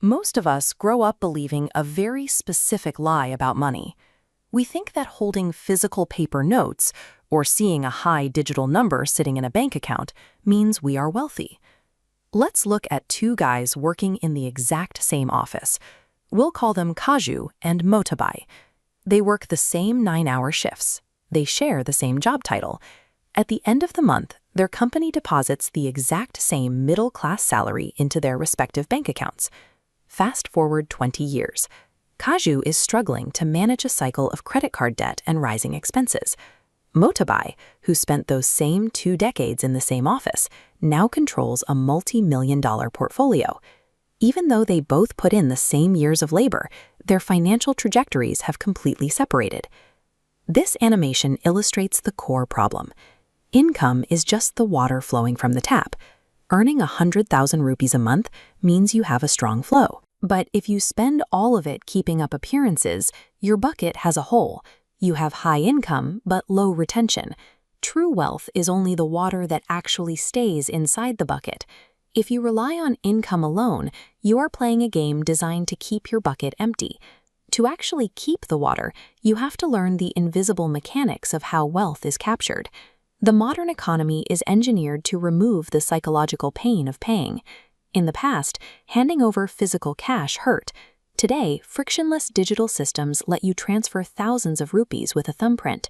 Most of us grow up believing a very specific lie about money. We think that holding physical paper notes or seeing a high digital number sitting in a bank account means we are wealthy. Let's look at two guys working in the exact same office. We'll call them Kaju and Motabai. They work the same 9-hour shifts. They share the same job title. At the end of the month, their company deposits the exact same middle-class salary into their respective bank accounts. Fast forward 20 years. Kaju is struggling to manage a cycle of credit card debt and rising expenses. Motabai, who spent those same 2 decades in the same office, now controls a multi-million-dollar portfolio. Even though they both put in the same years of labor, their financial trajectories have completely separated. This animation illustrates the core problem. Income is just the water flowing from the tap. Earning 100,000 rupees a month means you have a strong flow. But if you spend all of it keeping up appearances, your bucket has a hole. You have high income, but low retention. True wealth is only the water that actually stays inside the bucket. If you rely on income alone, you are playing a game designed to keep your bucket empty. To actually keep the water, you have to learn the invisible mechanics of how wealth is captured. The modern economy is engineered to remove the psychological pain of paying. In the past, handing over physical cash hurt. Today, frictionless digital systems let you transfer thousands of rupees with a thumbprint.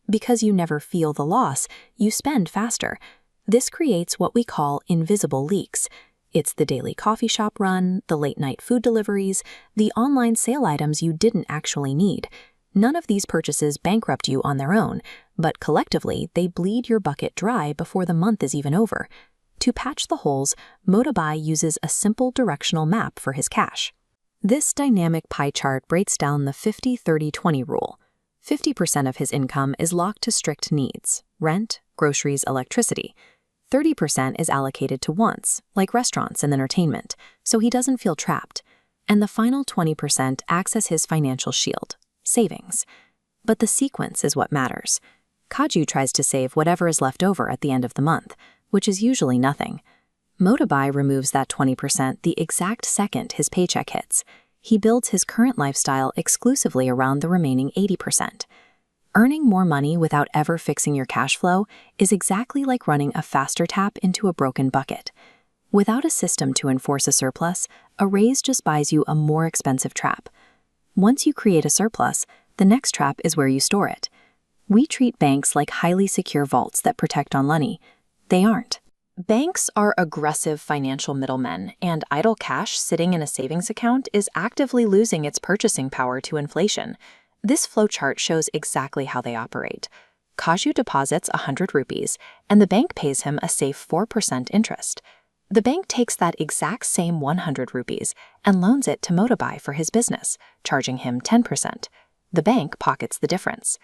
Because you never feel the loss, you spend faster. This creates what we call invisible leaks. It's the daily coffee shop run, the late-night food deliveries, the online sale items you didn't actually need. None of these purchases bankrupt you on their own, but collectively they bleed your bucket dry before the month is even over. To patch the holes, Motabai uses a simple directional map for his cash. This dynamic pie chart breaks down the 50-30-20 rule. 50% of his income is locked to strict needs: rent, groceries, electricity. 30% is allocated to wants, like restaurants and entertainment, so he doesn't feel trapped. And the final 20% acts as his financial shield: savings. But the sequence is what matters. Kaju tries to save whatever is left over at the end of the month, which is usually nothing. Motabai removes that 20% the exact second his paycheck hits. He builds his current lifestyle exclusively around the remaining 80%. Earning more money without ever fixing your cash flow is exactly like running a faster tap into a broken bucket. Without a system to enforce a surplus, a raise just buys you a more expensive trap. Once you create a surplus, the next trap is where you store it. We treat banks like highly secure vaults that protect on money. They aren't. Banks are aggressive financial middlemen, and idle cash sitting in a savings account is actively losing its purchasing power to inflation. This flowchart shows exactly how they operate. Kaju deposits 100 rupees, and the bank pays him a safe 4% interest. The bank takes that exact same 100 rupees and loans it to Motabai for his business, charging him 10%. The bank pockets the difference.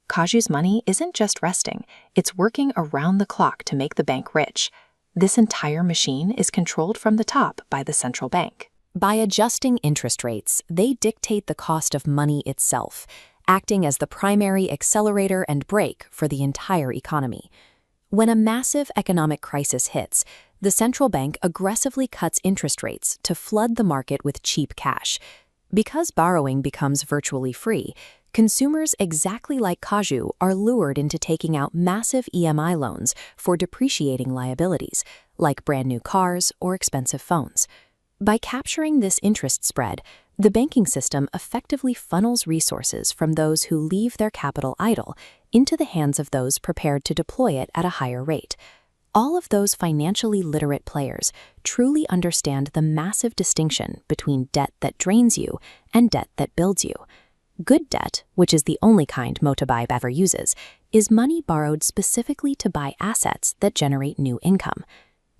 Kaju's money isn't just resting, it's working around the clock to make the bank rich. This entire machine is controlled from the top by the central bank. By adjusting interest rates, they dictate the cost of money itself, acting as the primary accelerator and brake for the entire economy. When a massive economic crisis hits, the central bank aggressively cuts interest rates to flood the market with cheap cash. Because borrowing becomes virtually free, consumers exactly like Kaju are lured into taking out massive EMI loans for depreciating liabilities, like brand new cars or expensive phones. By capturing this interest spread, the banking system effectively funnels resources from those who leave their capital idle into the hands of those prepared to deploy it at a higher rate. All of those financially literate players truly understand the massive distinction between debt that drains you and debt that builds you. Good debt, which is the only kind Motabai ever uses, is money borrowed specifically to buy assets that generate new income.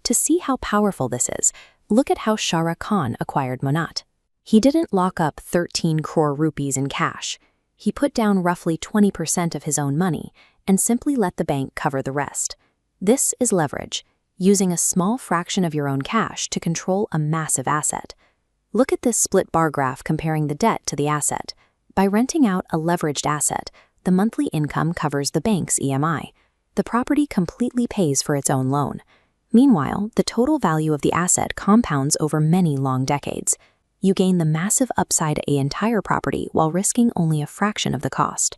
To see how powerful this is, look at how Shah Rukh Khan acquired Monat. He didn't lock up 13 crore rupees in cash. He put down roughly 20% of his own money and simply let the bank cover the rest. This is leverage, using a small fraction of your own cash to control a massive asset. Look at this split bar graph comparing the debt to the asset. By renting out a leveraged asset, the monthly income covers the bank's EMI. The property completely pays for its own loan. Meanwhile, the total value of the asset compounds over many long decades. You gain the massive upside of an entire property while risking only a fraction of the cost.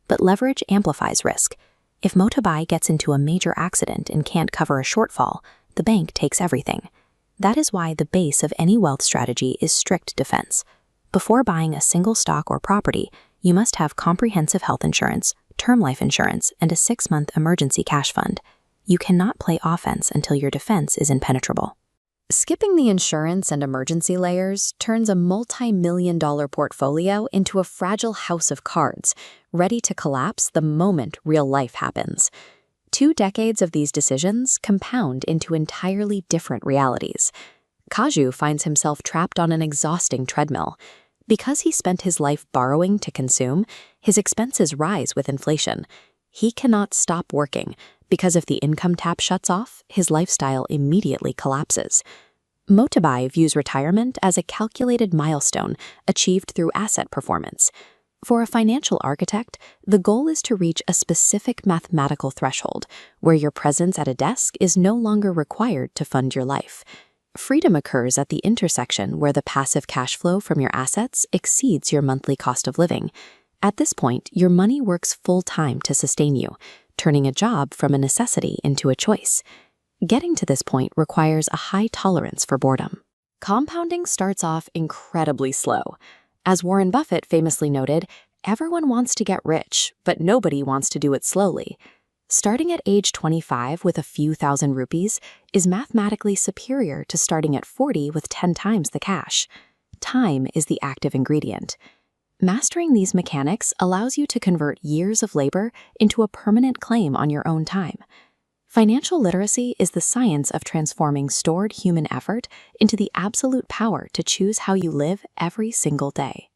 But leverage amplifies risk. If Motobuy gets into a major accident and can't cover a shortfall, the bank takes everything. That is why the base of any wealth strategy is strict defense. Before buying a single stock or property, you must have comprehensive health insurance, term life insurance, and a 6-month emergency cash fund. You cannot play offense until your defense is impenetrable. Skipping the insurance and emergency layers turns a multi-million-dollar portfolio into a fragile house of cards, ready to collapse the moment real life happens. 2 decades of these decisions compound into entirely different realities. Kaju finds himself trapped on an exhausting treadmill. Because he spent his life borrowing to consume, his expenses rise with inflation. He cannot stop working, because if the income tap shuts off, his lifestyle immediately collapses. Motobuy views retirement as a calculated milestone achieved through asset performance. For a financial architect, the goal is to reach a specific mathematical threshold where your presence at a desk is no longer required to fund your life. Freedom occurs at the intersection where the passive cash flow from your assets exceeds your monthly cost of living. At this point, your money works full-time to sustain you, turning a job from a necessity into a choice. Getting to this point requires a high tolerance for boredom. Compounding starts off incredibly slow. As Warren Buffett famously noted, everyone wants to get rich, but nobody wants to do it slowly. Starting at age 25 with a few thousand rupees is mathematically superior to starting at 40 with 10 times the cash. Time is the active ingredient. Mastering these mechanics allows you to convert years of labor into a permanent claim on your own time. Financial literacy is the science of transforming stored human effort into the absolute power to choose how you live every single day.